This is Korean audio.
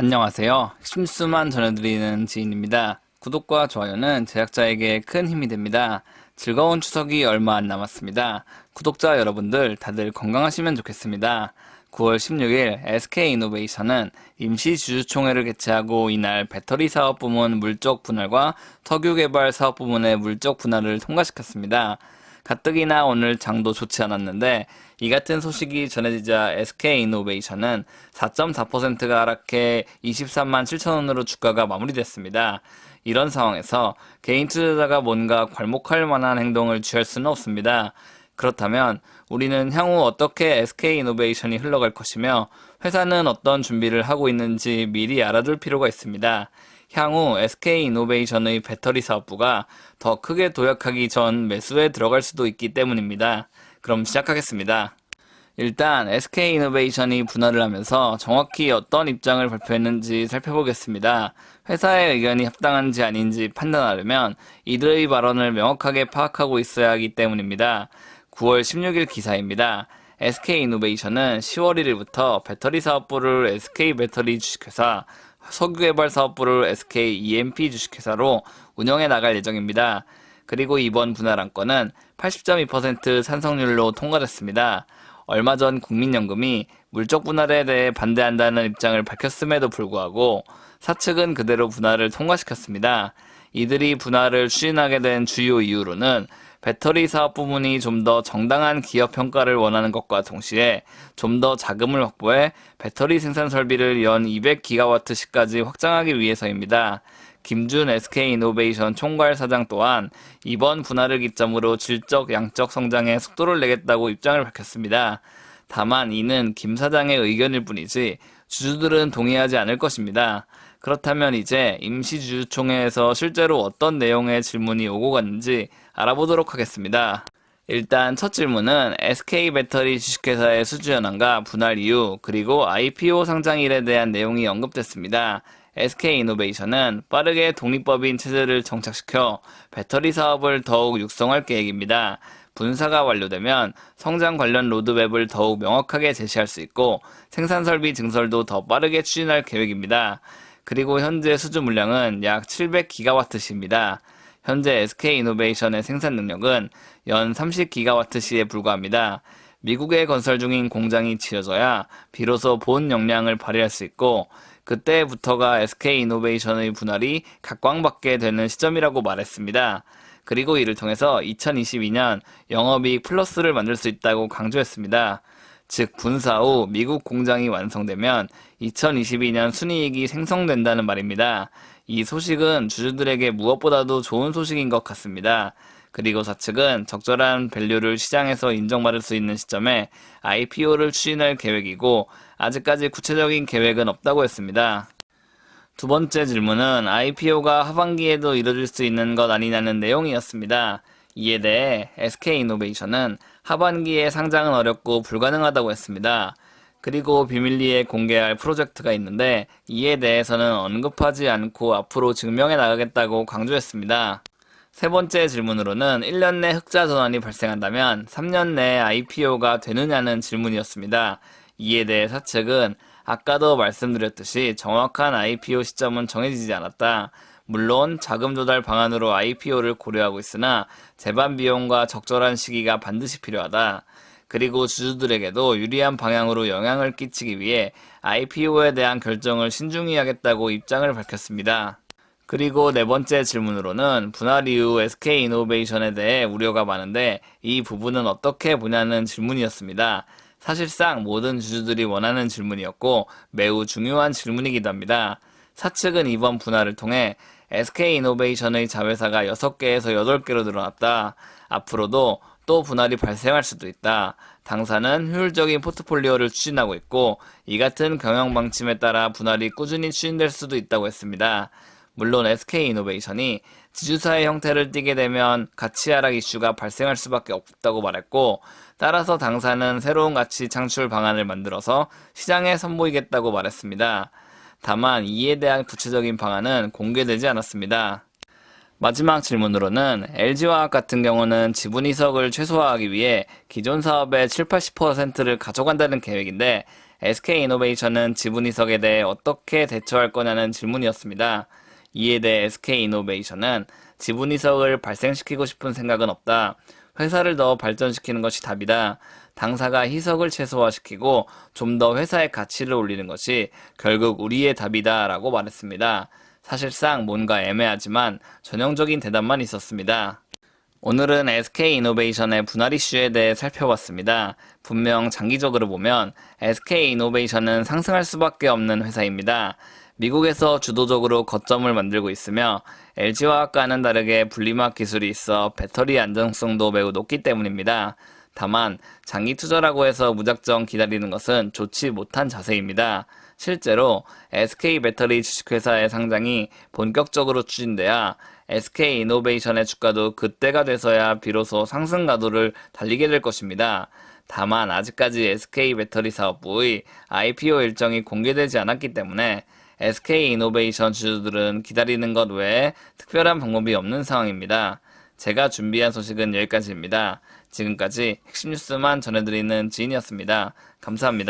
안녕하세요. 심수만 전해드리는 지인입니다. 구독과 좋아요는 제작자에게 큰 힘이 됩니다. 즐거운 추석이 얼마 안 남았습니다. 구독자 여러분들 다들 건강하시면 좋겠습니다. 9월 16일 SK이노베이션은 임시주주총회를 개최하고 이날 배터리 사업 부문 물적 분할과 석유 개발 사업 부문의 물적 분할을 통과시켰습니다. 가뜩이나 오늘 장도 좋지 않았는데 이 같은 소식이 전해지자 SK이노베이션은 4.4%가 하락해 23만 7천원으로 주가가 마무리됐습니다. 이런 상황에서 개인 투자자가 뭔가 괄목할 만한 행동을 취할 수는 없습니다. 그렇다면 우리는 향후 어떻게 SK이노베이션이 흘러갈 것이며 회사는 어떤 준비를 하고 있는지 미리 알아둘 필요가 있습니다. 향후 SK이노베이션의 배터리 사업부가 더 크게 도약하기 전 매수에 들어갈 수도 있기 때문입니다. 그럼 시작하겠습니다. 일단 SK이노베이션이 분할을 하면서 정확히 어떤 입장을 발표했는지 살펴보겠습니다. 회사의 의견이 합당한지 아닌지 판단하려면 이들의 발언을 명확하게 파악하고 있어야 하기 때문입니다. 9월 16일 기사입니다. SK이노베이션은 10월 1일부터 배터리 사업부를 SK배터리 주식회사, 석유개발 사업부를 SKEMP 주식회사로 운영해 나갈 예정입니다. 그리고 이번 분할 안건은 80.2% 찬성률로 통과됐습니다. 얼마 전 국민연금이 물적 분할에 대해 반대한다는 입장을 밝혔음에도 불구하고 사측은 그대로 분할을 통과시켰습니다. 이들이 분할을 추진하게 된 주요 이유로는 배터리 사업 부문이 좀 더 정당한 기업 평가를 원하는 것과 동시에 좀 더 자금을 확보해 배터리 생산 설비를 연 200GW시까지 확장하기 위해서입니다. 김준 SK이노베이션 총괄 사장 또한 이번 분할을 기점으로 질적, 양적 성장에 속도를 내겠다고 입장을 밝혔습니다. 다만 이는 김 사장의 의견일 뿐이지 주주들은 동의하지 않을 것입니다. 그렇다면 이제 임시주주총회에서 실제로 어떤 내용의 질문이 오고 갔는지 알아보도록 하겠습니다. 일단 첫 질문은 SK배터리 주식회사의 수주현황과 분할 이유 그리고 IPO 상장일에 대한 내용이 언급됐습니다. SK이노베이션은 빠르게 독립법인 체제를 정착시켜 배터리 사업을 더욱 육성할 계획입니다. 분사가 완료되면 성장 관련 로드맵을 더욱 명확하게 제시할 수 있고 생산 설비 증설도 더 빠르게 추진할 계획입니다. 그리고 현재 수주 물량은 약 700GWh입니다. 현재 SK이노베이션의 생산 능력은 연 30GWh에 불과합니다. 미국에 건설 중인 공장이 지어져야 비로소 본 역량을 발휘할 수 있고 그때부터가 SK이노베이션의 분할이 각광받게 되는 시점이라고 말했습니다. 그리고 이를 통해서 2022년 영업이익 플러스를 만들 수 있다고 강조했습니다. 즉 분사 후 미국 공장이 완성되면 2022년 순이익이 생성된다는 말입니다. 이 소식은 주주들에게 무엇보다도 좋은 소식인 것 같습니다. 그리고 사측은 적절한 밸류를 시장에서 인정받을 수 있는 시점에 IPO를 추진할 계획이고 아직까지 구체적인 계획은 없다고 했습니다. 두 번째 질문은 IPO가 하반기에도 이뤄질 수 있는 것 아니냐는 내용이었습니다. 이에 대해 SK이노베이션은 하반기에 상장은 어렵고 불가능하다고 했습니다. 그리고 비밀리에 공개할 프로젝트가 있는데 이에 대해서는 언급하지 않고 앞으로 증명해 나가겠다고 강조했습니다. 세 번째 질문으로는 1년 내 흑자 전환이 발생한다면 3년 내에 IPO가 되느냐는 질문이었습니다. 이에 대해 사측은 아까도 말씀드렸듯이 정확한 IPO 시점은 정해지지 않았다. 물론 자금 조달 방안으로 IPO를 고려하고 있으나 재반 비용과 적절한 시기가 반드시 필요하다. 그리고 주주들에게도 유리한 방향으로 영향을 끼치기 위해 IPO에 대한 결정을 신중히 하겠다고 입장을 밝혔습니다. 그리고 네 번째 질문으로는 분할 이후 SK이노베이션에 대해 우려가 많은데 이 부분은 어떻게 보냐는 질문이었습니다. 사실상 모든 주주들이 원하는 질문이었고 매우 중요한 질문이기도 합니다. 사측은 이번 분할을 통해 SK이노베이션의 자회사가 6개에서 8개로 늘어났다. 앞으로도 또 분할이 발생할 수도 있다. 당사는 효율적인 포트폴리오를 추진하고 있고 이 같은 경영 방침에 따라 분할이 꾸준히 추진될 수도 있다고 했습니다. 물론 SK이노베이션이 지주사의 형태를 띠게 되면 가치 하락 이슈가 발생할 수밖에 없다고 말했고 따라서 당사는 새로운 가치 창출 방안을 만들어서 시장에 선보이겠다고 말했습니다. 다만 이에 대한 구체적인 방안은 공개되지 않았습니다. 마지막 질문으로는 LG화학 같은 경우는 지분 이석을 최소화하기 위해 기존 사업의 7, 80%를 가져간다는 계획인데 SK이노베이션은 지분 이석에 대해 어떻게 대처할 거냐는 질문이었습니다. 이에 대해 SK이노베이션은 지분 이석을 발생시키고 싶은 생각은 없다. 회사를 더 발전시키는 것이 답이다. 당사가 희석을 최소화시키고 좀 더 회사의 가치를 올리는 것이 결국 우리의 답이다 라고 말했습니다. 사실상 뭔가 애매하지만 전형적인 대답만 있었습니다. 오늘은 SK이노베이션의 분할 이슈에 대해 살펴봤습니다. 분명 장기적으로 보면 SK이노베이션은 상승할 수밖에 없는 회사입니다. 미국에서 주도적으로 거점을 만들고 있으며 LG화학과는 다르게 분리막 기술이 있어 배터리 안정성도 매우 높기 때문입니다. 다만 장기 투자라고 해서 무작정 기다리는 것은 좋지 못한 자세입니다. 실제로 SK배터리 주식회사의 상장이 본격적으로 추진돼야 SK이노베이션의 주가도 그때가 돼서야 비로소 상승 가도를 달리게 될 것입니다. 다만 아직까지 SK배터리 사업부의 IPO 일정이 공개되지 않았기 때문에 SK이노베이션 주주들은 기다리는 것 외에 특별한 방법이 없는 상황입니다. 제가 준비한 소식은 여기까지입니다. 지금까지 핵심 뉴스만 전해드리는 지인이었습니다. 감사합니다.